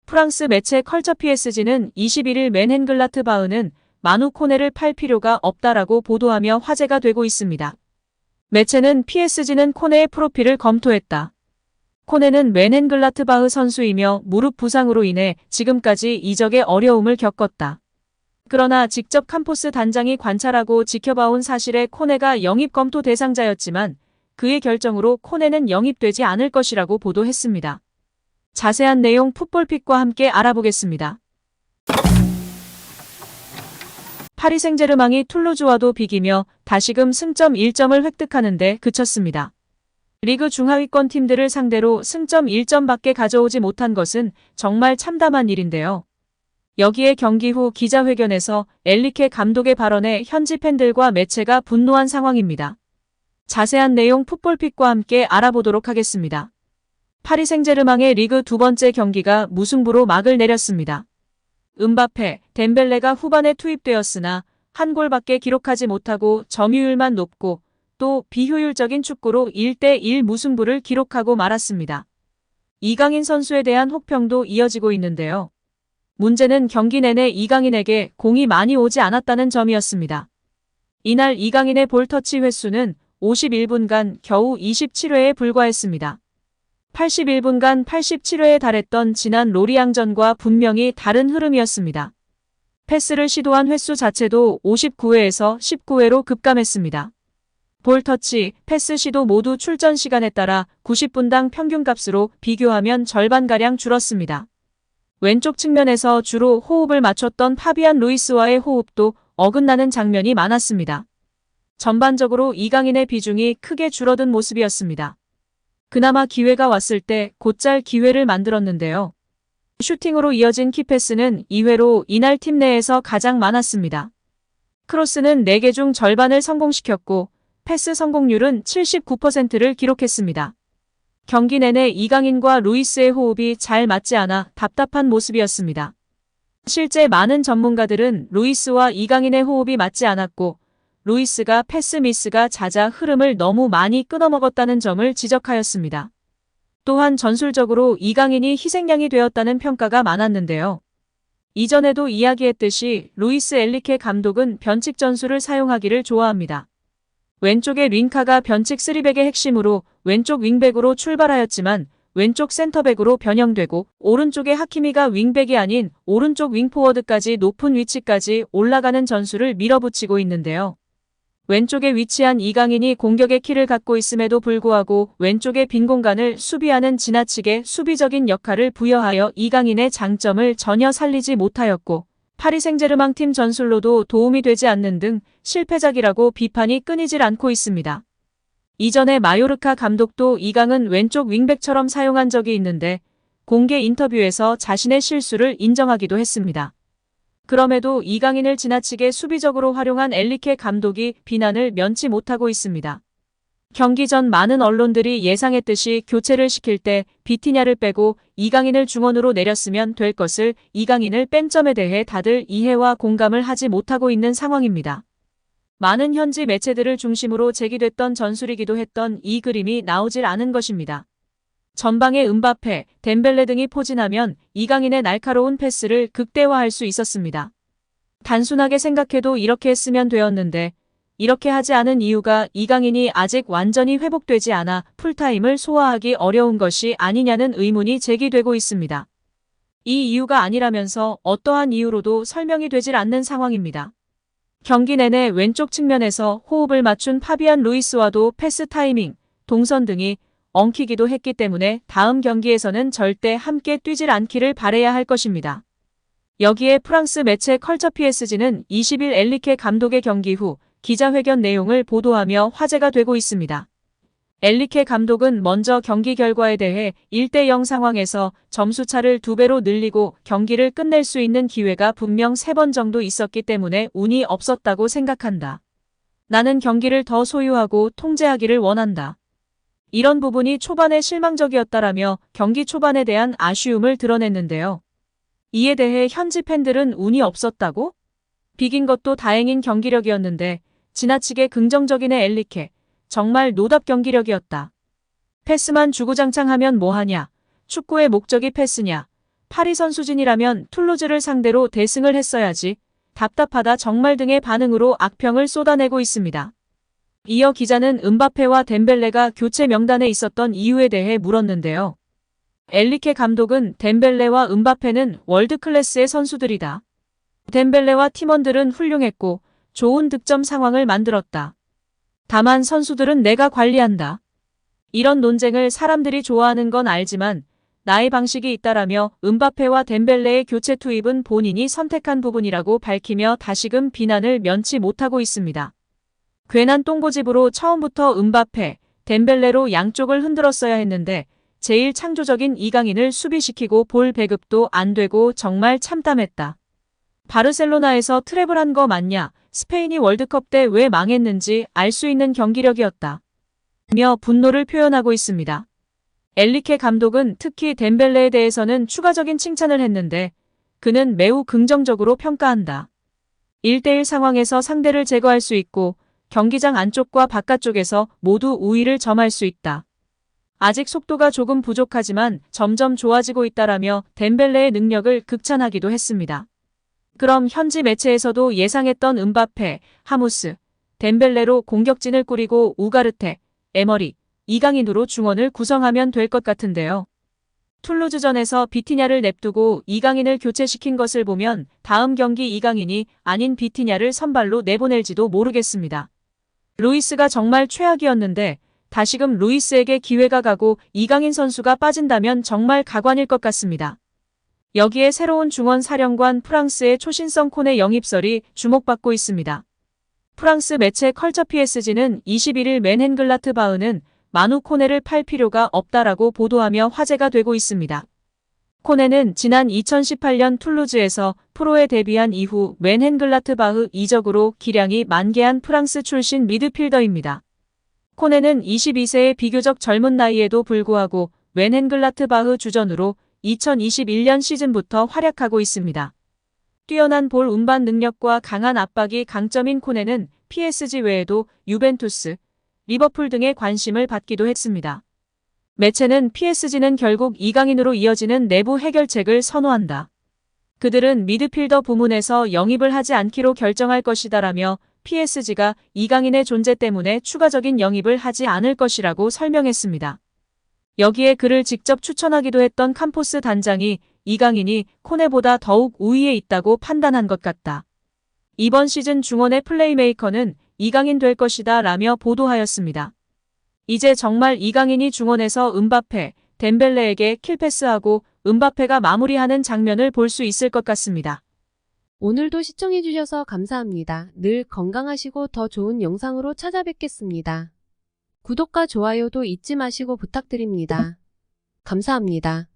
프랑스 매체 컬처 PSG는 21일 맨헨글라트바흐는 마누 코네를 팔 필요가 없다라고 보도하며 화제가 되고 있습니다. 매체는 PSG는 코네의 프로필을 검토했다. 코네는 맨헨글라트바흐 선수이며 무릎 부상으로 인해 지금까지 이적에 어려움을 겪었다. 그러나 직접 캄포스 단장이 관찰하고 지켜봐온 사실에 코네가 영입 검토 대상자였지만 그의 결정으로 코네는 영입되지 않을 것이라고 보도했습니다. 자세한 내용 풋볼픽과 함께 알아보겠습니다. 파리 생제르맹이 툴루즈와도 비기며 다시금 승점 1점을 획득하는 데 그쳤습니다. 리그 중하위권 팀들을 상대로 승점 1점밖에 가져오지 못한 것은 정말 참담한 일인데요. 여기에 경기 후 기자회견에서 엔리케 감독의 발언에 현지 팬들과 매체가 분노한 상황입니다. 자세한 내용 풋볼픽과 함께 알아보도록 하겠습니다. 파리 생제르맹의 리그 두 번째 경기가 무승부로 막을 내렸습니다. 음바페, 덴벨레가 후반에 투입되었으나 한 골밖에 기록하지 못하고 점유율만 높고 또 비효율적인 축구로 1대1 무승부를 기록하고 말았습니다. 이강인 선수에 대한 혹평도 이어지고 있는데요. 문제는 경기 내내 이강인에게 공이 많이 오지 않았다는 점이었습니다. 이날 이강인의 볼터치 횟수는 51분간 겨우 27회에 불과했습니다. 81분간 87회에 달했던 지난 로리앙전과 분명히 다른 흐름이었습니다. 패스를 시도한 횟수 자체도 59회에서 19회로 급감했습니다. 볼터치, 패스 시도 모두 출전 시간에 따라 90분당 평균값으로 비교하면 절반가량 줄었습니다. 왼쪽 측면에서 주로 호흡을 맞췄던 파비안 루이스와의 호흡도 어긋나는 장면이 많았습니다. 전반적으로 이강인의 비중이 크게 줄어든 모습이었습니다. 그나마 기회가 왔을 때 곧잘 기회를 만들었는데요. 슈팅으로 이어진 키패스는 2회로 이날 팀 내에서 가장 많았습니다. 크로스는 4개 중 절반을 성공시켰고 패스 성공률은 79%를 기록했습니다. 경기 내내 이강인과 루이스의 호흡이 잘 맞지 않아 답답한 모습이었습니다. 실제 많은 전문가들은 루이스와 이강인의 호흡이 맞지 않았고 루이스가 패스 미스가 잦아 흐름을 너무 많이 끊어먹었다는 점을 지적하였습니다. 또한 전술적으로 이강인이 희생양이 되었다는 평가가 많았는데요. 이전에도 이야기했듯이 루이스 엔리케 감독은 변칙 전술을 사용하기를 좋아합니다. 왼쪽에 링카가 변칙 3백의 핵심으로 왼쪽 윙백으로 출발하였지만 왼쪽 센터백으로 변형되고 오른쪽에 하키미가 윙백이 아닌 오른쪽 윙포워드까지 높은 위치까지 올라가는 전술을 밀어붙이고 있는데요. 왼쪽에 위치한 이강인이 공격의 키를 갖고 있음에도 불구하고 왼쪽의 빈 공간을 수비하는 지나치게 수비적인 역할을 부여하여 이강인의 장점을 전혀 살리지 못하였고 파리 생제르맹 팀 전술로도 도움이 되지 않는 등 실패작이라고 비판이 끊이질 않고 있습니다. 이전에 마요르카 감독도 이강은 왼쪽 윙백처럼 사용한 적이 있는데 공개 인터뷰에서 자신의 실수를 인정하기도 했습니다. 그럼에도 이강인을 지나치게 수비적으로 활용한 엔리케 감독이 비난을 면치 못하고 있습니다. 경기 전 많은 언론들이 예상했듯이 교체를 시킬 때 비티냐를 빼고 이강인을 중원으로 내렸으면 될 것을 이강인을 뺀 점에 대해 다들 이해와 공감을 하지 못하고 있는 상황입니다. 많은 현지 매체들을 중심으로 제기됐던 전술이기도 했던 이 그림이 나오질 않은 것입니다. 전방에 음바페, 덴벨레 등이 포진하면 이강인의 날카로운 패스를 극대화할 수 있었습니다. 단순하게 생각해도 이렇게 했으면 되었는데 이렇게 하지 않은 이유가 이강인이 아직 완전히 회복되지 않아 풀타임을 소화하기 어려운 것이 아니냐는 의문이 제기되고 있습니다. 이 이유가 아니라면서 어떠한 이유로도 설명이 되질 않는 상황입니다. 경기 내내 왼쪽 측면에서 호흡을 맞춘 파비안 루이스와도 패스 타이밍, 동선 등이 엉키기도 했기 때문에 다음 경기에서는 절대 함께 뛰질 않기를 바라야 할 것입니다. 여기에 프랑스 매체 컬처 PSG는 20일 엔리케 감독의 경기 후 기자회견 내용을 보도하며 화제가 되고 있습니다. 엔리케 감독은 먼저 경기 결과에 대해 1대0 상황에서 점수차를 2배로 늘리고 경기를 끝낼 수 있는 기회가 분명 3번 정도 있었기 때문에 운이 없었다고 생각한다. 나는 경기를 더 소유하고 통제하기를 원한다. 이런 부분이 초반에 실망적이었다라며 경기 초반에 대한 아쉬움을 드러냈는데요. 이에 대해 현지 팬들은 운이 없었다고? 비긴 것도 다행인 경기력이었는데 지나치게 긍정적인 엔리케. 정말 노답 경기력이었다. 패스만 주구장창 하면 뭐하냐. 축구의 목적이 패스냐. 파리 선수진이라면 툴루즈를 상대로 대승을 했어야지. 답답하다 정말 등의 반응으로 악평을 쏟아내고 있습니다. 이어 기자는 음바페와 덴벨레가 교체 명단에 있었던 이유에 대해 물었는데요. 엘리케 감독은 덴벨레와 음바페는 월드클래스의 선수들이다. 덴벨레와 팀원들은 훌륭했고 좋은 득점 상황을 만들었다. 다만 선수들은 내가 관리한다. 이런 논쟁을 사람들이 좋아하는 건 알지만 나의 방식이 있다라며 음바페와 덴벨레의 교체 투입은 본인이 선택한 부분이라고 밝히며 다시금 비난을 면치 못하고 있습니다. 괜한 똥고집으로 처음부터 음바페, 덴벨레로 양쪽을 흔들었어야 했는데 제일 창조적인 이강인을 수비시키고 볼 배급도 안 되고 정말 참담했다. 바르셀로나에서 트랩을 한 거 맞냐? 스페인이 월드컵 때 왜 망했는지 알 수 있는 경기력이었다. 며 분노를 표현하고 있습니다. 엘리케 감독은 특히 덴벨레에 대해서는 추가적인 칭찬을 했는데 그는 매우 긍정적으로 평가한다. 1대1 상황에서 상대를 제거할 수 있고 경기장 안쪽과 바깥쪽에서 모두 우위를 점할 수 있다. 아직 속도가 조금 부족하지만 점점 좋아지고 있다라며 덴벨레의 능력을 극찬하기도 했습니다. 그럼 현지 매체에서도 예상했던 음바페, 하무스, 덴벨레로 공격진을 꾸리고 우가르테, 에머리, 이강인으로 중원을 구성하면 될 것 같은데요. 툴루즈전에서 비티냐를 냅두고 이강인을 교체시킨 것을 보면 다음 경기 이강인이 아닌 비티냐를 선발로 내보낼지도 모르겠습니다. 루이스가 정말 최악이었는데 다시금 루이스에게 기회가 가고 이강인 선수가 빠진다면 정말 가관일 것 같습니다. 여기에 새로운 중원 사령관 프랑스의 초신성 코네 영입설이 주목받고 있습니다. 프랑스 매체 컬처 PSG는 21일 맨헨글라트바흐는 마누 코네를 팔 필요가 없다라고 보도하며 화제가 되고 있습니다. 코네는 지난 2018년 툴루즈에서 프로에 데뷔한 이후 맨헨글라트바흐 이적으로 기량이 만개한 프랑스 출신 미드필더입니다. 코네는 22세의 비교적 젊은 나이에도 불구하고 맨헨글라트바흐 주전으로 2021년 시즌부터 활약하고 있습니다. 뛰어난 볼 운반 능력과 강한 압박이 강점인 코네는 PSG 외에도 유벤투스, 리버풀 등의 관심을 받기도 했습니다. 매체는 PSG는 결국 이강인으로 이어지는 내부 해결책을 선호한다. 그들은 미드필더 부문에서 영입을 하지 않기로 결정할 것이다라며 PSG가 이강인의 존재 때문에 추가적인 영입을 하지 않을 것이라고 설명했습니다. 여기에 그를 직접 추천하기도 했던 캄포스 단장이 이강인이 코네보다 더욱 우위에 있다고 판단한 것 같다. 이번 시즌 중원의 플레이메이커는 이강인 될 것이다 라며 보도하였습니다. 이제 정말 이강인이 중원에서 음바페, 덴벨레에게 킬패스하고 음바페가 마무리하는 장면을 볼 수 있을 것 같습니다. 오늘도 시청해주셔서 감사합니다. 늘 건강하시고 더 좋은 영상으로 찾아뵙겠습니다. 구독과 좋아요도 잊지 마시고 부탁드립니다. 감사합니다.